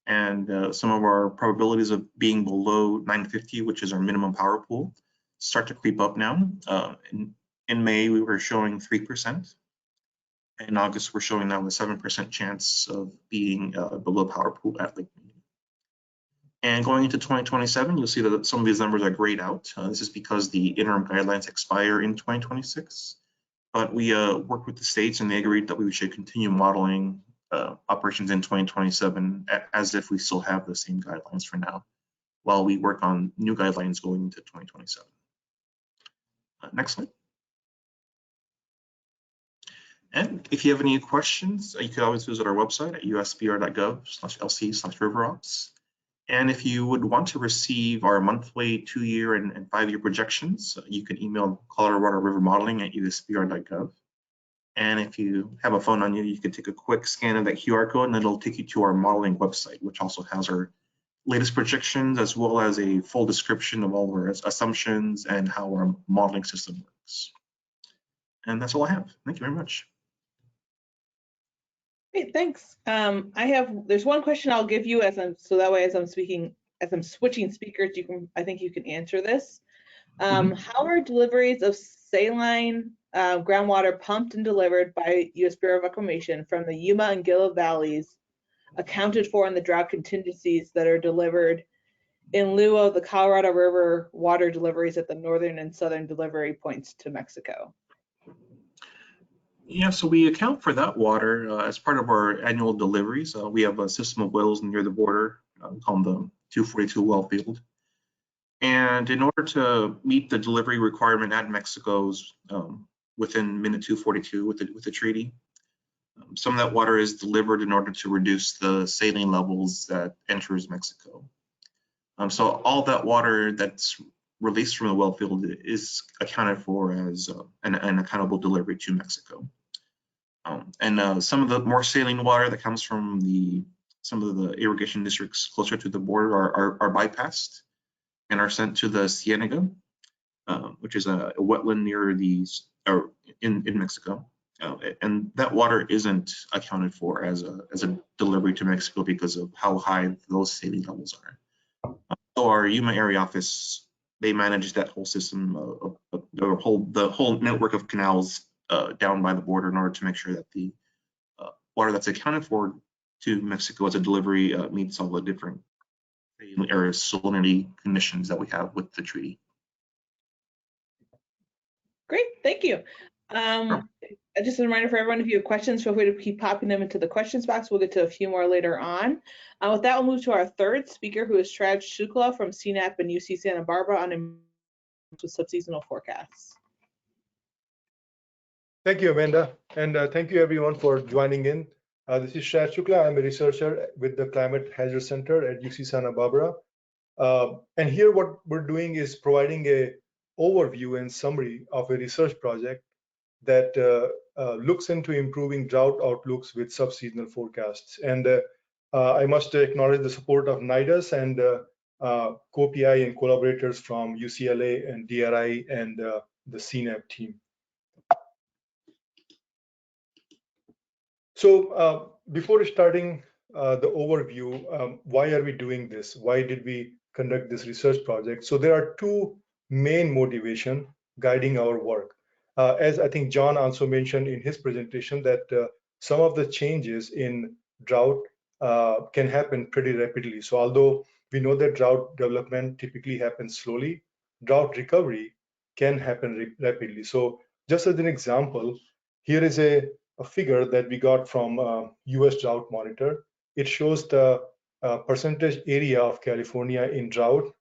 And some of our probabilities of being below 950, which is our minimum power pool, start to creep up now. In May, we were showing 3%. In August, we're showing now a 7% chance of being below power pool at Lake Mead. And going into 2027, you'll see that some of these numbers are grayed out. This is because the interim guidelines expire in 2026. But we worked with the states and they agreed that we should continue modeling operations in 2027 as if we still have the same guidelines for now, while we work on new guidelines going into 2027. Next slide. And if you have any questions, you can always visit our website at usbr.gov/lc/riverops. And if you would want to receive our monthly 2-year and 5-year projections, you can email Colorado River Modeling at usbr.gov. And if you have a phone on you, you can take a quick scan of that QR code and it'll take you to our modeling website, which also has our latest projections as well as a full description of all our assumptions and how our modeling system works. And that's all I have. Thank you very much. Great, thanks. There's one question I'll give you as I'm switching speakers, I think you can answer this. How are deliveries of saline groundwater pumped and delivered by U.S. Bureau of Reclamation from the Yuma and Gila valleys accounted for in the drought contingencies that are delivered in lieu of the Colorado River water deliveries at the northern and southern delivery points to Mexico? Yeah, so we account for that water as part of our annual deliveries. We have a system of wells near the border called the 242 well field. And in order to meet the delivery requirement at Mexico's within minute 242 with the treaty, some of that water is delivered in order to reduce the saline levels that enters Mexico. So all that water that's released from the well field is accounted for as an accountable delivery to Mexico. And some of the more saline water that comes from some of the irrigation districts closer to the border are bypassed and are sent to the Cienega, which is a wetland near in Mexico. And that water isn't accounted for as a delivery to Mexico because of how high those saline levels are. So our Yuma area office, they manage that whole system, the whole network of canals down by the border in order to make sure that the water that's accounted for to Mexico as a delivery meets all the different salinity conditions that we have with the treaty. Great, thank you. Just a reminder for everyone, if you have questions, feel free to keep popping them into the questions box. We'll get to a few more later on. With that, we'll move to our third speaker, who is Traj Ucla from CNAP and UC Santa Barbara on subseasonal forecasts. Thank you, Amanda, and thank you everyone for joining in. This is Traj Ucla. I'm a researcher with the Climate Hazard Center at UC Santa Barbara. And here what we're doing is providing an overview and summary of a research project that looks into improving drought outlooks with subseasonal forecasts. And I must acknowledge the support of NIDUS and co-PI and collaborators from UCLA and DRI and the CNAP team. So before starting the overview, why are we doing this? Why did we conduct this research project? So there are two main motivations guiding our work. As I think John also mentioned in his presentation, that some of the changes in drought can happen pretty rapidly. So although we know that drought development typically happens slowly, drought recovery can happen rapidly. So just as an example, here is a figure that we got from US Drought Monitor. It shows the percentage area of California in drought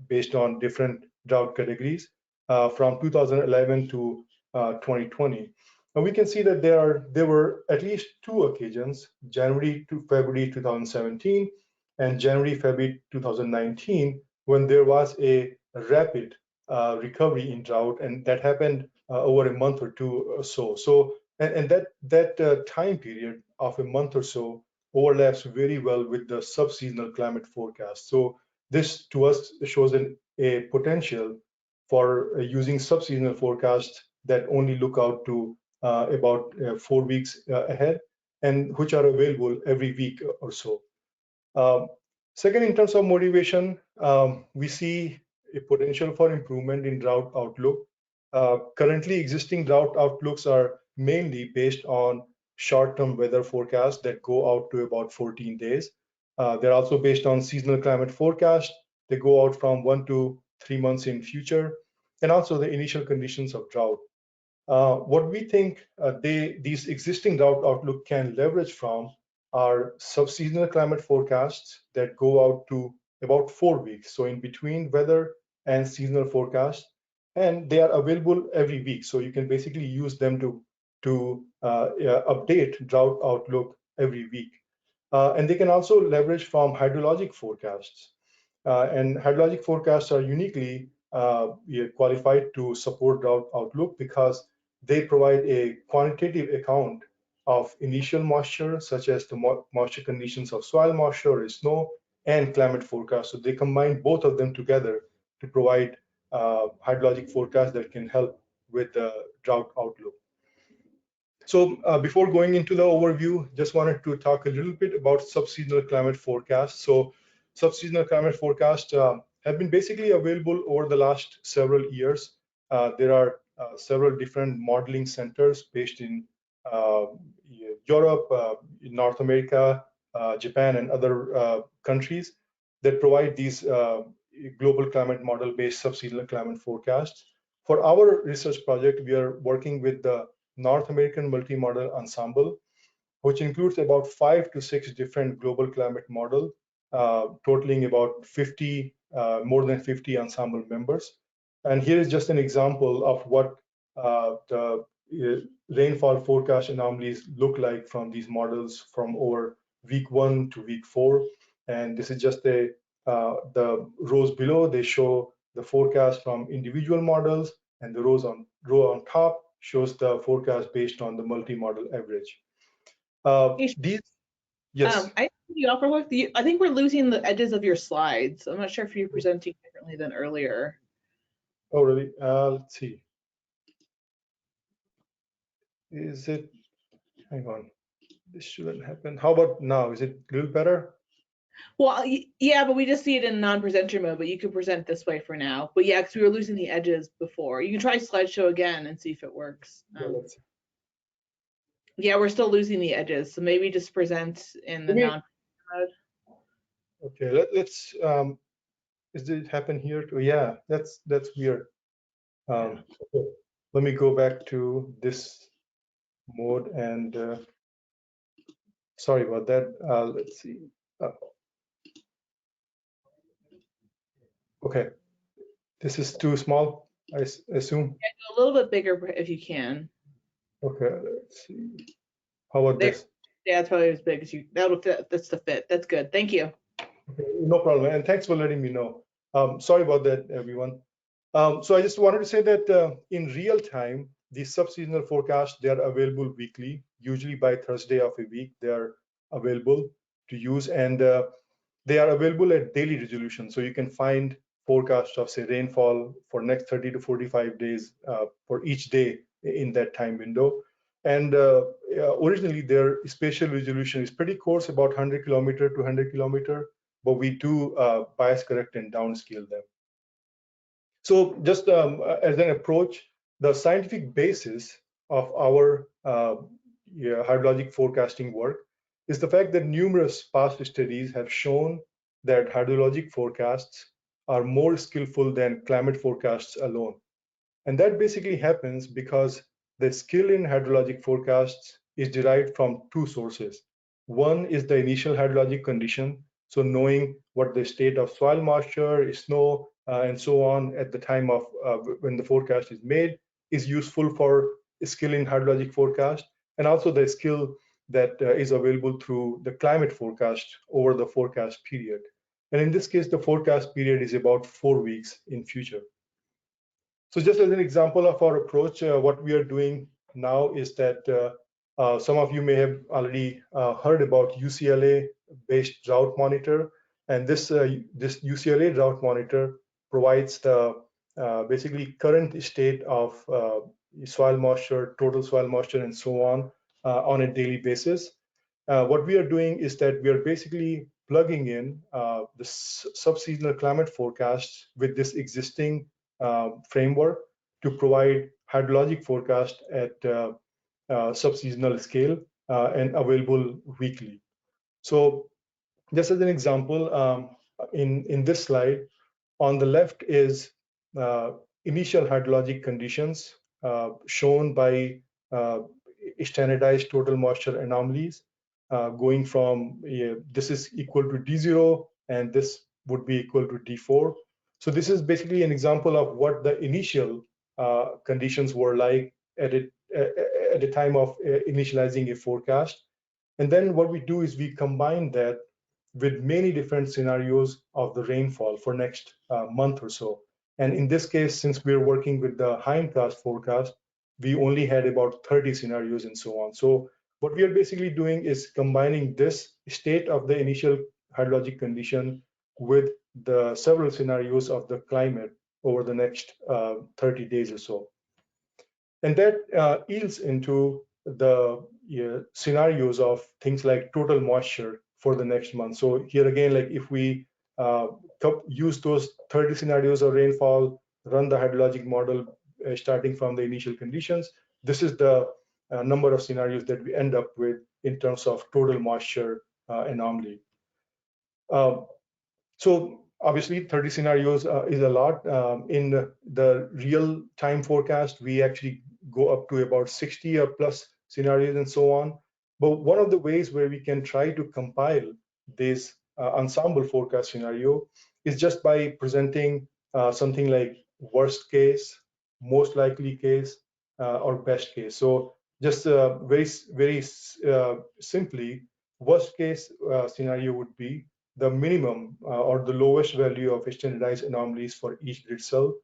based on different drought categories from 2011 to 2020. And we can see that there were at least two occasions, January to February 2017 and January, February 2019, when there was a rapid recovery in drought, and that happened over a month or two or so. And that time period of a month or so overlaps very well with the subseasonal climate forecast. So this to us shows a potential for using subseasonal forecasts that only look out to about 4 weeks ahead, and which are available every week or so. Second, in terms of motivation, we see a potential for improvement in drought outlook. Currently, existing drought outlooks are mainly based on short-term weather forecasts that go out to about 14 days. They're also based on seasonal climate forecasts. They go out from 1 to 3 months in future, and also the initial conditions of drought. What we think these existing drought outlook can leverage from are sub-seasonal climate forecasts that go out to about 4 weeks. So in between weather and seasonal forecasts, and they are available every week. So you can basically use them to update drought outlook every week. And they can also leverage from hydrologic forecasts. And hydrologic forecasts are uniquely qualified to support drought outlook because they provide a quantitative account of initial moisture, such as the moisture conditions of soil moisture, snow, and climate forecast. So they combine both of them together to provide hydrologic forecasts that can help with the drought outlook. So before going into the overview, just wanted to talk a little bit about sub-seasonal climate forecasts. So sub-seasonal climate forecasts have been basically available over the last several years. There are several different modeling centers based in Europe, in North America, Japan, and other countries that provide these global climate model-based sub-seasonal climate forecasts. For our research project, we are working with the North American multi-model Ensemble, which includes about 5 to 6 different global climate models, totaling about 50, more than 50 Ensemble members. And here is just an example of what the rainfall forecast anomalies look like from these models from over week 1 to week 4. And this is just the rows below. They show the forecast from individual models, and the row on top shows the forecast based on the multi-model average. Yes. I you offer work. I think we're losing the edges of your slides. I'm not sure if you're presenting differently than earlier. Oh, really? Let's see. Is it? Hang on. This shouldn't happen. How about now? Is it a little better? Well, yeah, but we just see it in non-presenter mode, but you can present this way for now. But yeah, because we were losing the edges before. You can try slideshow again and see if it works. Yeah, we're still losing the edges, so maybe just present in the non-presenter mode. Okay, let's, does it happen here too? Yeah, that's weird. Okay. Let me go back to this mode and sorry about that. Let's see. Okay, this is too small, I assume. Yeah, a little bit bigger if you can. Okay, let's see. How about this? Yeah, it's probably as big as you. That'll fit. That's the fit. That's good. Thank you. Okay, no problem, and thanks for letting me know. Sorry about that, everyone. So I just wanted to say that in real time, these sub-seasonal forecasts, they are available weekly, usually by Thursday of a week. They are available to use, and they are available at daily resolution. So you can find forecasts of, say, rainfall for next 30 to 45 days for each day in that time window. And originally, their spatial resolution is pretty coarse, about 100 kilometer to 100 kilometer, but we do bias correct and downscale them. So just as an approach, the scientific basis of our hydrologic forecasting work is the fact that numerous past studies have shown that hydrologic forecasts are more skillful than climate forecasts alone. And that basically happens because the skill in hydrologic forecasts is derived from 2 sources. One is the initial hydrologic condition, so knowing what the state of soil moisture, snow, and so on at the time of when the forecast is made is useful for skill in hydrologic forecast, and also the skill that is available through the climate forecast over the forecast period. And in this case, the forecast period is about 4 weeks in future. So just as an example of our approach, what we are doing now is that some of you may have already heard about UCLA-based Drought Monitor, and this UCLA Drought Monitor provides the basically current state of soil moisture, total soil moisture, and so on a daily basis. what we are doing is that we are basically plugging in the subseasonal climate forecasts with this existing framework to provide hydrologic forecast at subseasonal scale and available weekly. So just as an example, in this slide, on the left is initial hydrologic conditions shown by standardized total moisture anomalies, going from this is equal to D0 and this would be equal to D4. So this is basically an example of what the initial conditions were like at the time of initializing a forecast. And then what we do is we combine that with many different scenarios of the rainfall for next month or so. And in this case, since we're working with the hindcast forecast, we only had about 30 scenarios and so on. So what we are basically doing is combining this state of the initial hydrologic condition with the several scenarios of the climate over the next 30 days or so. And that yields into the scenarios of things like total moisture for the next month. So here again, like if we use those 30 scenarios of rainfall, run the hydrologic model starting from the initial conditions, this is the number of scenarios that we end up with in terms of total moisture anomaly. So obviously 30 scenarios is a lot. In the real time forecast, we actually go up to about 60 or plus scenarios and so on. But one of the ways where we can try to compile this ensemble forecast scenario is just by presenting something like worst case, most likely case, or best case. So just very simply, worst case scenario would be the minimum or the lowest value of standardized anomalies for each grid cell.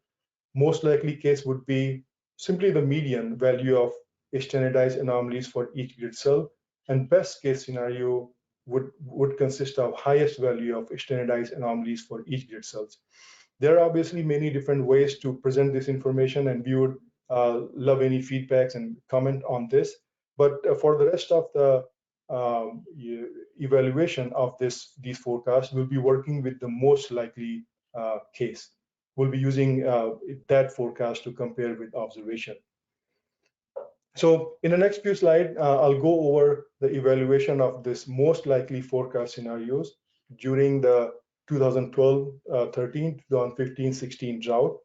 Most likely case would be simply the median value of standardized anomalies for each grid cell. And best case scenario would consist of highest value of standardized anomalies for each grid cells. There are obviously many different ways to present this information, and we would love any feedbacks and comment on this. But for the rest of the evaluation of these forecasts, we'll be working with the most likely case. We'll be using that forecast to compare with observation. So in the next few slides, I'll go over the evaluation of this most likely forecast scenarios during the 2012-13, 2015-16 drought.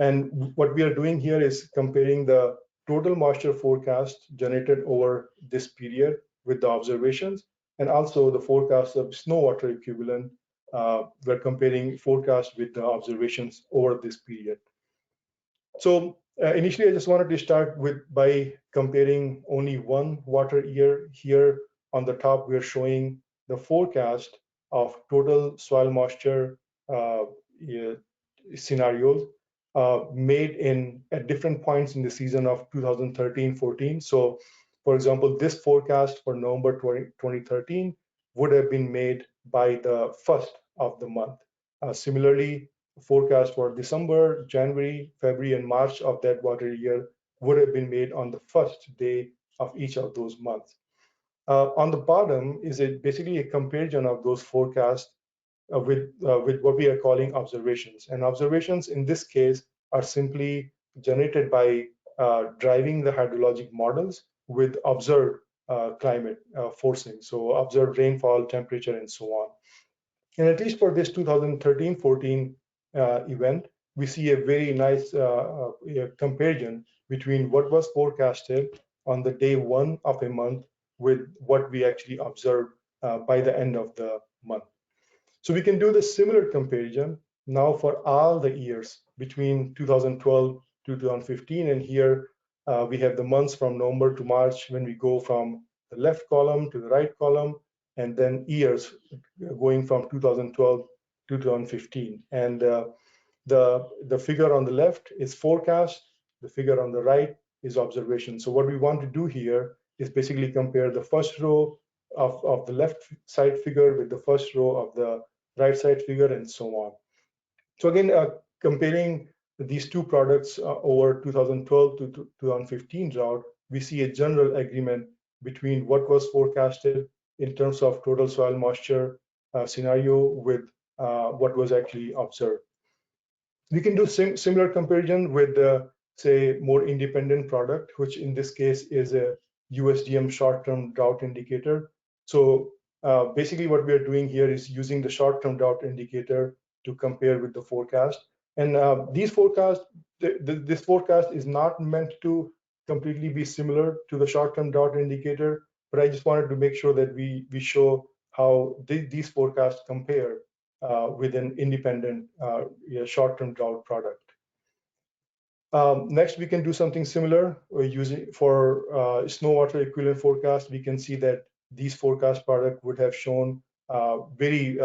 And what we are doing here is comparing the total moisture forecast generated over this period with the observations, and also the forecast of snow water equivalent. We're comparing forecast with the observations over this period. So initially, I just wanted to start by comparing only one water year. Here on the top, we're showing the forecast of total soil moisture scenarios made at different points in the season of 2013-14. So, for example, this forecast for November 2013 would have been made by the 1st of the month. Similarly, forecast for December, January, February, and March of that water year would have been made on the 1st day of each of those months. On the bottom is basically a comparison of those forecasts with what we are calling observations. And observations in this case are simply generated by driving the hydrologic models with observed climate forcing, so observed rainfall, temperature, and so on. And at least for this 2013-14 event, we see a very nice comparison between what was forecasted on the day 1 of a month with what we actually observed by the end of the month. So we can do the similar comparison now for all the years between 2012 to 2015. And here we have the months from November to March when we go from the left column to the right column, and then years going from 2012 to 2015. And the figure on the left is forecast, the figure on the right is observation. So what we want to do here is basically compare the first row of the left side figure with the first row of the right side figure, and so on. So again, comparing these two products over 2012 to 2015 drought, we see a general agreement between what was forecasted in terms of total soil moisture scenario with what was actually observed. We can do similar comparison with say more independent product, which in this case is a USDM short-term drought indicator. So basically what we are doing here is using the short-term drought indicator to compare with the forecast. And these forecasts, this forecast is not meant to completely be similar to the short-term drought indicator, but I just wanted to make sure that we show how these forecasts compare with an independent short-term drought product. Next, we can do something similar using for snow water equivalent forecast. We can see that these forecast product would have shown very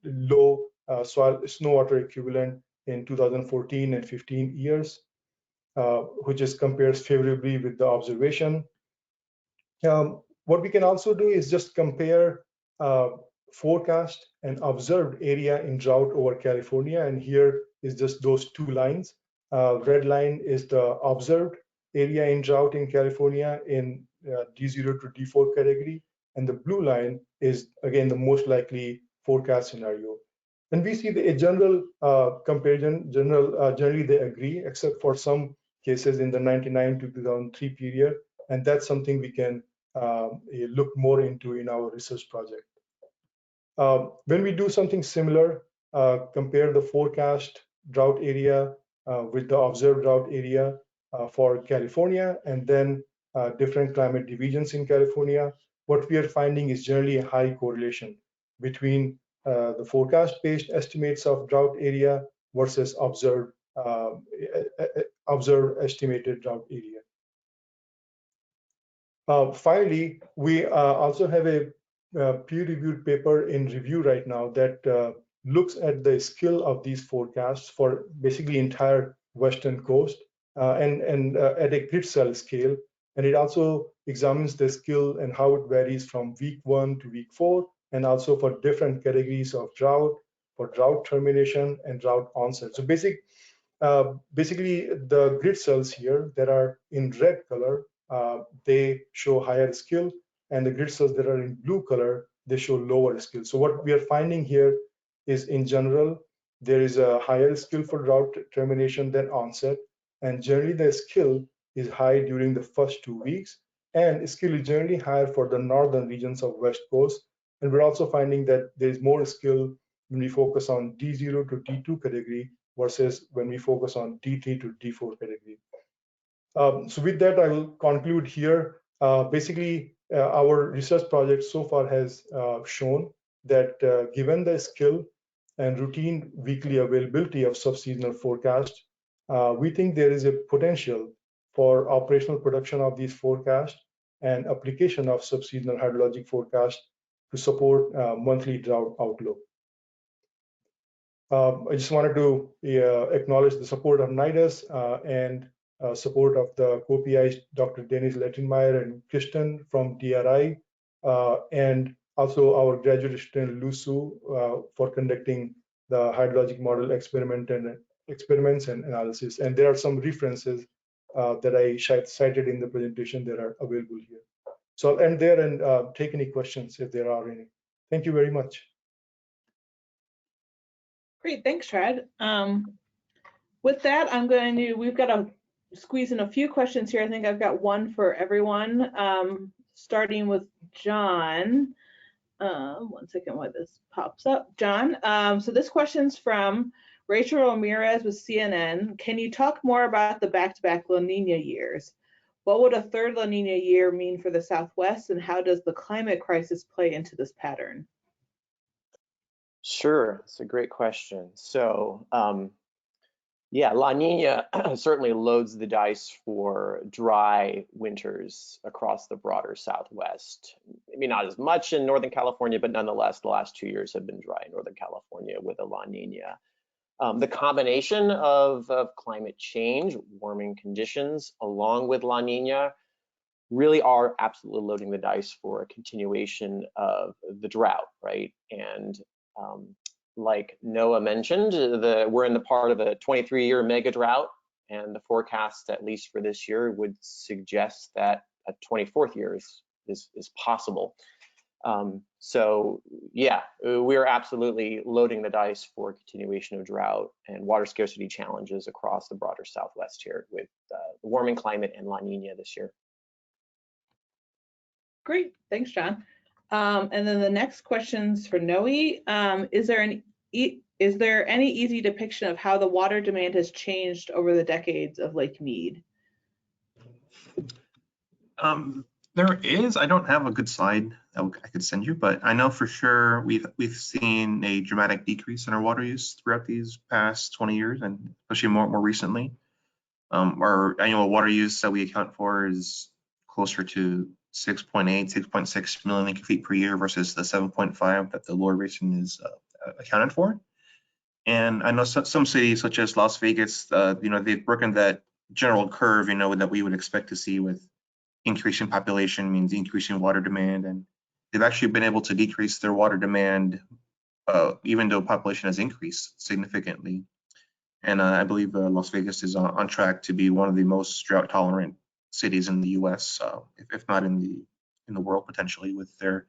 low snow water equivalent in 2014 and 15 years, which is compares favorably with the observation. What we can also do is just compare forecast and observed area in drought over California, and here is just those two lines. Red line is the observed area in drought in California in D0 to D4 category, and the blue line is again the most likely forecast scenario. And we see a general comparison. Generally they agree, except for some cases in the 99 to 2003 period, and that's something we can look more into in our research project. When we do something similar, compare the forecast drought area with the observed drought area for California, and then different climate divisions in California, what we are finding is generally a high correlation between the forecast-based estimates of drought area versus observed estimated drought area. Finally, we also have a peer-reviewed paper in review right now that looks at the skill of these forecasts for basically entire Western coast and at a grid cell scale. And it also examines the skill and how it varies from week 1 to week 4, and also for different categories of drought, for drought termination and drought onset. So basically the grid cells here that are in red color, they show higher skill, and the grid cells that are in blue color, they show lower skill. So what we are finding here is, in general, there is a higher skill for drought termination than onset, and generally the skill is high during the first 2 weeks, and skill is generally higher for the northern regions of West Coast. And we're also finding that there is more skill when we focus on D0 to D2 category versus when we focus on D3 to D4 category. So with that, I will conclude here. Basically, our research project so far has shown that given the skill and routine weekly availability of subseasonal forecast, we think there is a potential for operational production of these forecasts and application of subseasonal hydrologic forecast to support monthly drought outlook. I just wanted to acknowledge the support of NIDUS and support of the co-PIs, Dr. Dennis Lettenmeyer and Kristen from DRI, and also our graduate student Lusu for conducting the hydrologic model experiments and analysis. And there are some references that I cited in the presentation that are available here. So I'll end there and take any questions if there are any. Thank you very much. Great, thanks, Trad. With that, we've got to squeeze in a few questions here. I think I've got one for everyone, starting with John. 1 second while this pops up. John, so this question's from Rachel Ramirez with CNN. Can you talk more about the back-to-back La Nina years? What would a third La Nina year mean for the Southwest, and how does the climate crisis play into this pattern? Sure, it's a great question. So, yeah, La Nina certainly loads the dice for dry winters across the broader Southwest. Maybe not as much in Northern California, but nonetheless, the last 2 years have been dry in Northern California with a La Nina. The combination of climate change, warming conditions, along with La Nina, really are absolutely loading the dice for a continuation of the drought, right? And like Noah mentioned, we're in the part of a 23-year mega drought, and the forecast, at least for this year, would suggest that a 24th year is is possible. So yeah, we are absolutely loading the dice for continuation of drought and water scarcity challenges across the broader Southwest here with the warming climate and La Niña this year. Great, thanks, John. And then the next question's for Noe. Is there any easy depiction of how the water demand has changed over the decades of Lake Mead? There is. I don't have a good slide that I could send you, but I know for sure we've seen a dramatic decrease in our water use throughout these past 20 years, and especially more recently. Our annual water use that we account for is closer to 6.8, 6.6 million acre feet per year versus the 7.5 that the lower basin is accounted for. And I know some cities such as Las Vegas, they've broken that general curve, that we would expect to see with increasing population means increasing water demand, and they've actually been able to decrease their water demand even though population has increased significantly. And I believe Las Vegas is on track to be one of the most drought tolerant cities in the U.S., if not in the world potentially, with their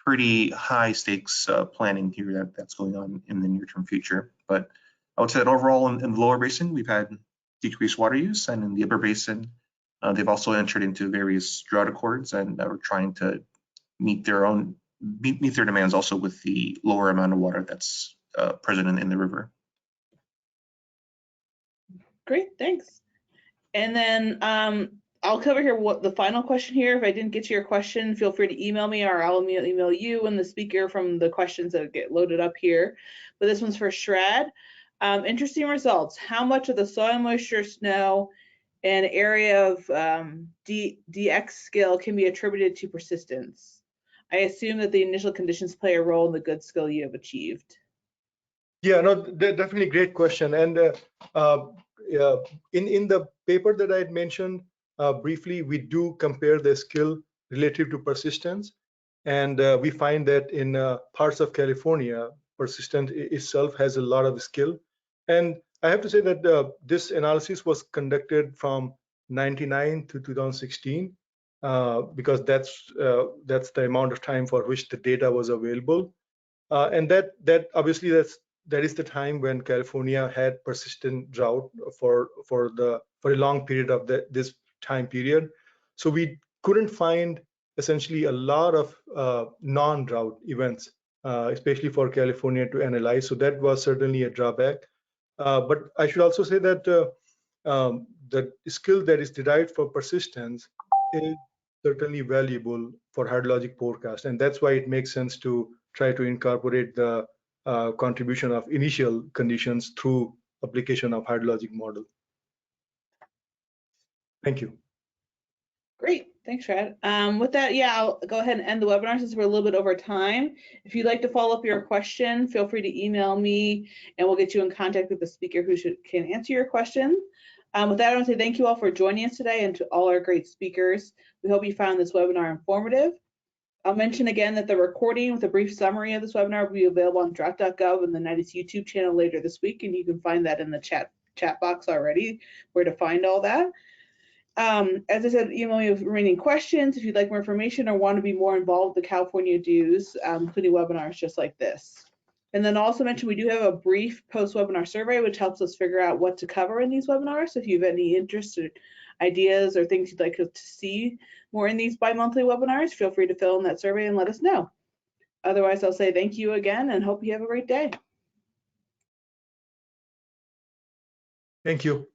pretty high stakes planning here that's going on in the near term future. But I would say that overall in the lower basin, we've had decreased water use, and in the upper basin, they've also entered into various drought accords and are trying to meet their demands also with the lower amount of water that's present in the river. Great, thanks. And then I'll cover here what the final question here. If I didn't get to your question, feel free to email me, or I'll email you and the speaker from the questions that get loaded up here. But this one's for Shrad. Interesting results. How much of the soil moisture, snow, and area of DEWS skill can be attributed to persistence? I assume that the initial conditions play a role in the good skill you have achieved. Yeah, no, definitely great question. And in the paper that I had mentioned briefly, we do compare the skill relative to persistence. And we find that in parts of California, persistence itself has a lot of skill. And I have to say that this analysis was conducted from 99 to 2016 because that's the amount of time for which the data was available. And that obviously that is the time when California had persistent drought for a long period of this time period. So we couldn't find essentially a lot of non-drought events, especially for California to analyze. So that was certainly a drawback. But I should also say that the skill that is derived for persistence is certainly valuable for hydrologic forecast. And that's why it makes sense to try to incorporate the contribution of initial conditions through application of hydrologic model. Thank you. Great, thanks, Shrad. With that, yeah, I'll go ahead and end the webinar since we're a little bit over time. If you'd like to follow up your question, feel free to email me and we'll get you in contact with the speaker who can answer your question. With that, I want to say thank you all for joining us today and to all our great speakers. We hope you found this webinar informative. I'll mention again that the recording with a brief summary of this webinar will be available on drought.gov and the NIDIS YouTube channel later this week, and you can find that in the chat box already, where to find all that. As I said, email me with remaining questions if you'd like more information or want to be more involved with the California DEWS, including webinars just like this. And then also mention we do have a brief post-webinar survey, which helps us figure out what to cover in these webinars. So if you have any interest or ideas or things you'd like to see more in these bi-monthly webinars, feel free to fill in that survey and let us know. Otherwise, I'll say thank you again and hope you have a great day. Thank you.